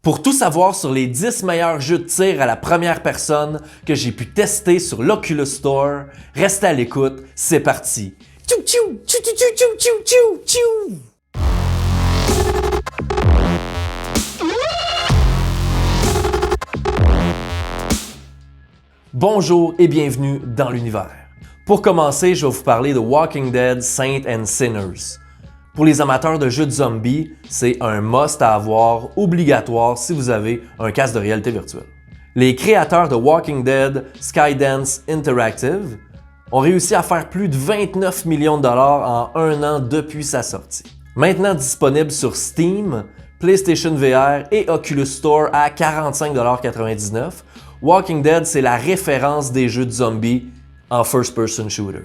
Pour tout savoir sur les 10 meilleurs jeux de tir à la première personne que j'ai pu tester sur l'Oculus Store, restez à l'écoute, c'est parti! Tchou tchou tchou tchou tchou tchou tchou tchou. Bonjour et bienvenue dans l'univers. Pour commencer, je vais vous parler de Walking Dead Saints and Sinners. Pour les amateurs de jeux de zombies, c'est un must à avoir, obligatoire si vous avez un casque de réalité virtuelle. Les créateurs de Walking Dead, Skydance Interactive, ont réussi à faire plus de 29 millions de dollars en un an depuis sa sortie. Maintenant disponible sur Steam, PlayStation VR et Oculus Store à 45,99 $, Walking Dead c'est la référence des jeux de zombies en first-person shooter.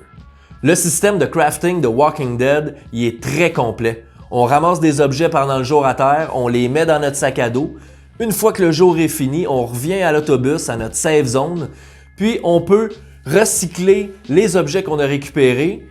Le système de crafting de Walking Dead il est très complet. On ramasse des objets pendant le jour à terre, on les met dans notre sac à dos. Une fois que le jour est fini, on revient à l'autobus, à notre safe zone, puis on peut recycler les objets qu'on a récupérés.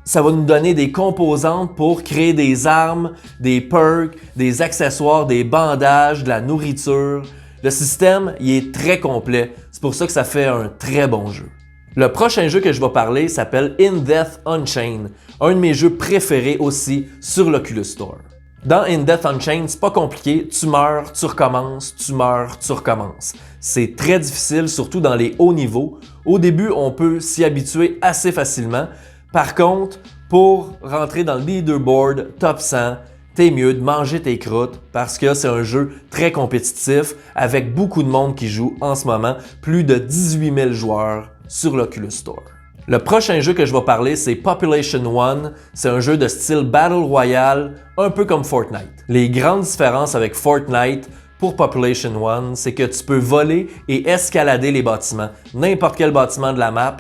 Ça va nous donner des composantes pour créer des armes, des perks, des accessoires, des bandages, de la nourriture. Le système il est très complet, c'est pour ça que ça fait un très bon jeu. Le prochain jeu que je vais parler s'appelle In Death Unchained, un de mes jeux préférés aussi sur l'Oculus Store. Dans In Death Unchained, c'est pas compliqué, tu meurs, tu recommences, tu meurs, tu recommences. C'est très difficile, surtout dans les hauts niveaux. Au début, on peut s'y habituer assez facilement. Par contre, pour rentrer dans le leaderboard top 100, t'es mieux de manger tes croûtes parce que c'est un jeu très compétitif avec beaucoup de monde qui joue en ce moment, plus de 18 000 joueurs sur l'Oculus Store. Le prochain jeu que je vais parler, c'est Population 1. C'est un jeu de style Battle Royale, un peu comme Fortnite. Les grandes différences avec Fortnite pour Population 1, c'est que tu peux voler et escalader les bâtiments. N'importe quel bâtiment de la map,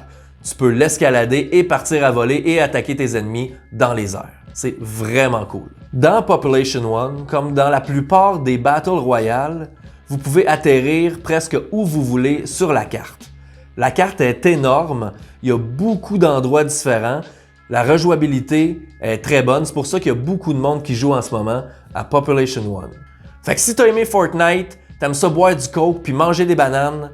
tu peux l'escalader et partir à voler et attaquer tes ennemis dans les airs. C'est vraiment cool. Dans Population 1, comme dans la plupart des Battle Royale, vous pouvez atterrir presque où vous voulez sur la carte. La carte est énorme, il y a beaucoup d'endroits différents, la rejouabilité est très bonne, c'est pour ça qu'il y a beaucoup de monde qui joue en ce moment à Population 1. Fait que si t'as aimé Fortnite, t'aimes ça boire du coke puis manger des bananes,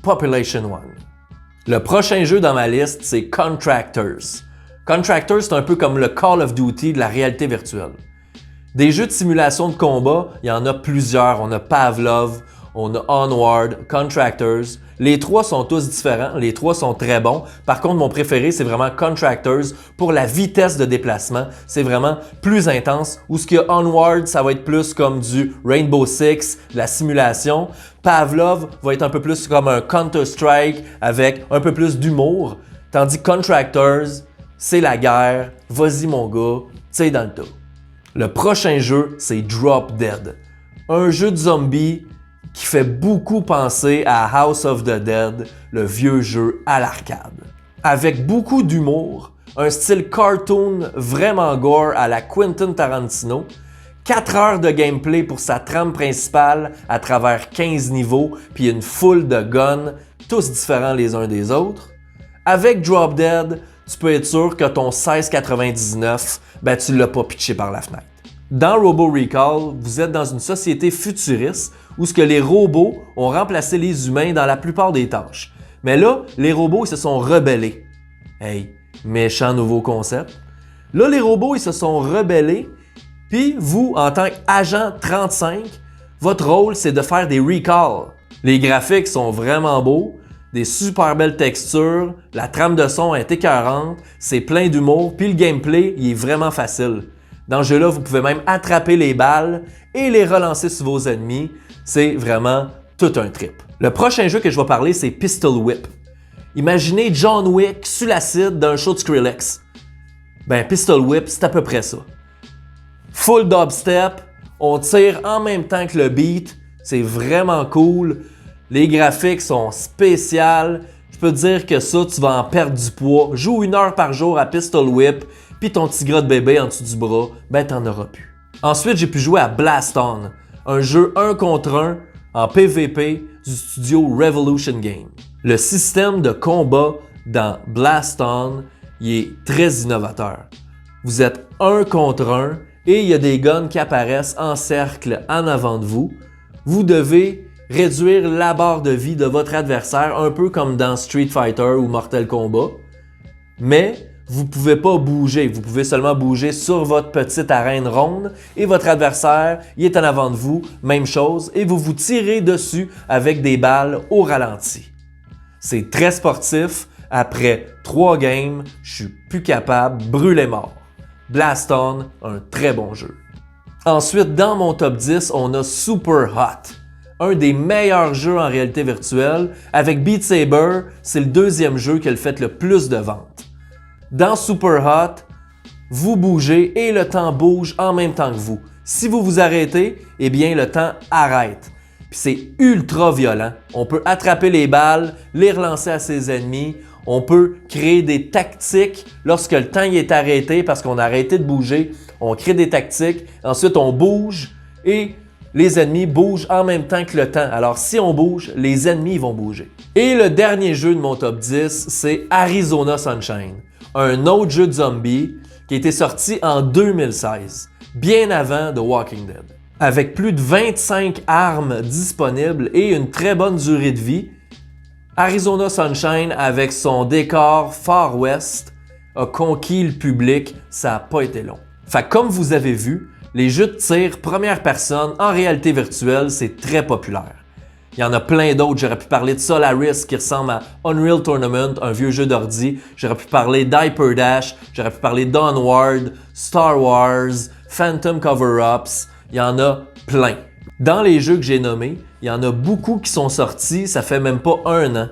Population 1. Le prochain jeu dans ma liste, c'est Contractors. Contractors, c'est un peu comme le Call of Duty de la réalité virtuelle. Des jeux de simulation de combat, il y en a plusieurs. On a Pavlov, on a Onward, Contractors. Les trois sont tous différents, les trois sont très bons. Par contre, mon préféré, c'est vraiment Contractors pour la vitesse de déplacement. C'est vraiment plus intense. Ou ce qu'il y a Onward, ça va être plus comme du Rainbow Six, de la simulation. Pavlov va être un peu plus comme un Counter-Strike avec un peu plus d'humour. Tandis que Contractors, c'est la guerre. Vas-y mon gars, t'sais dans le tas. Le prochain jeu, c'est Drop Dead. Un jeu de zombies qui fait beaucoup penser à House of the Dead, le vieux jeu à l'arcade. Avec beaucoup d'humour, un style cartoon vraiment gore à la Quentin Tarantino, 4 heures de gameplay pour sa trame principale à travers 15 niveaux, puis une foule de guns, tous différents les uns des autres. Avec Drop Dead, tu peux être sûr que ton 16,99, tu l'as pas pitché par la fenêtre. Dans Robo Recall, vous êtes dans une société futuriste où ce que les robots ont remplacé les humains dans la plupart des tâches. Mais là, les robots ils se sont rebellés. Hey, méchant nouveau concept. Là, les robots ils se sont rebellés, puis vous, en tant qu'agent 35, votre rôle c'est de faire des recalls. Les graphiques sont vraiment beaux, des super belles textures, la trame de son est écœurante, c'est plein d'humour, puis le gameplay il est vraiment facile. Dans ce jeu-là, vous pouvez même attraper les balles et les relancer sur vos ennemis. C'est vraiment tout un trip. Le prochain jeu que je vais parler, c'est Pistol Whip. Imaginez John Wick sur l'acide d'un show de Skrillex. Pistol Whip, c'est à peu près ça. Full dubstep, on tire en même temps que le beat, c'est vraiment cool. Les graphiques sont spéciales. Je peux te dire que ça, tu vas en perdre du poids. Joue 1 heure par jour à Pistol Whip, puis ton petit gras de bébé en dessous du bras, t'en auras plus. Ensuite, j'ai pu jouer à Blast On, un jeu 1 contre 1 en PvP du studio Revolution Games. Le système de combat dans Blast On, il est très innovateur. Vous êtes 1 contre 1 et il y a des guns qui apparaissent en cercle en avant de vous. Vous devez réduire la barre de vie de votre adversaire, un peu comme dans Street Fighter ou Mortal Kombat. Mais vous ne pouvez pas bouger. Vous pouvez seulement bouger sur votre petite arène ronde et votre adversaire, il est en avant de vous, même chose, et vous vous tirez dessus avec des balles au ralenti. C'est très sportif. Après 3 games, je suis plus capable, brûlé mort. Blast On, un très bon jeu. Ensuite, dans mon top 10, on a Super Hot, un des meilleurs jeux en réalité virtuelle. Avec Beat Saber, c'est le deuxième jeu qui a fait le plus de ventes. Dans Super Hot, vous bougez et le temps bouge en même temps que vous. Si vous vous arrêtez, eh bien le temps arrête. Puis c'est ultra violent. On peut attraper les balles, les relancer à ses ennemis. On peut créer des tactiques lorsque le temps est arrêté parce qu'on a arrêté de bouger. On crée des tactiques. Ensuite, on bouge et les ennemis bougent en même temps que le temps. Alors, si on bouge, les ennemis vont bouger. Et le dernier jeu de mon top 10, c'est Arizona Sunshine, un autre jeu de zombies qui a été sorti en 2016, bien avant The Walking Dead. Avec plus de 25 armes disponibles et une très bonne durée de vie, Arizona Sunshine, avec son décor Far West, a conquis le public, ça n'a pas été long. Fait que comme vous avez vu, les jeux de tir première personne en réalité virtuelle, c'est très populaire. Il y en a plein d'autres, j'aurais pu parler de Solaris qui ressemble à Unreal Tournament, un vieux jeu d'ordi, j'aurais pu parler d'Hyper Dash, j'aurais pu parler d'Onward, Star Wars, Phantom Cover-Ups, il y en a plein. Dans les jeux que j'ai nommés, il y en a beaucoup qui sont sortis, ça fait même pas 1 an.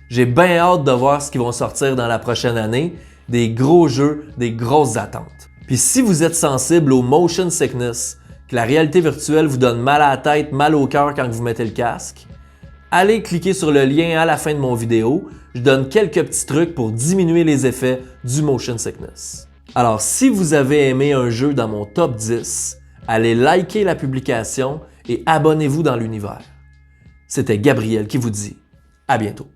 J'ai bien hâte de voir ce qui vont sortir dans la prochaine année, des gros jeux, des grosses attentes. Puis si vous êtes sensible au motion sickness, que la réalité virtuelle vous donne mal à la tête, mal au cœur quand vous mettez le casque, allez cliquer sur le lien à la fin de mon vidéo, je donne quelques petits trucs pour diminuer les effets du motion sickness. Alors si vous avez aimé un jeu dans mon top 10, allez liker la publication et abonnez-vous dans l'univers. C'était Gabriel qui vous dit à bientôt.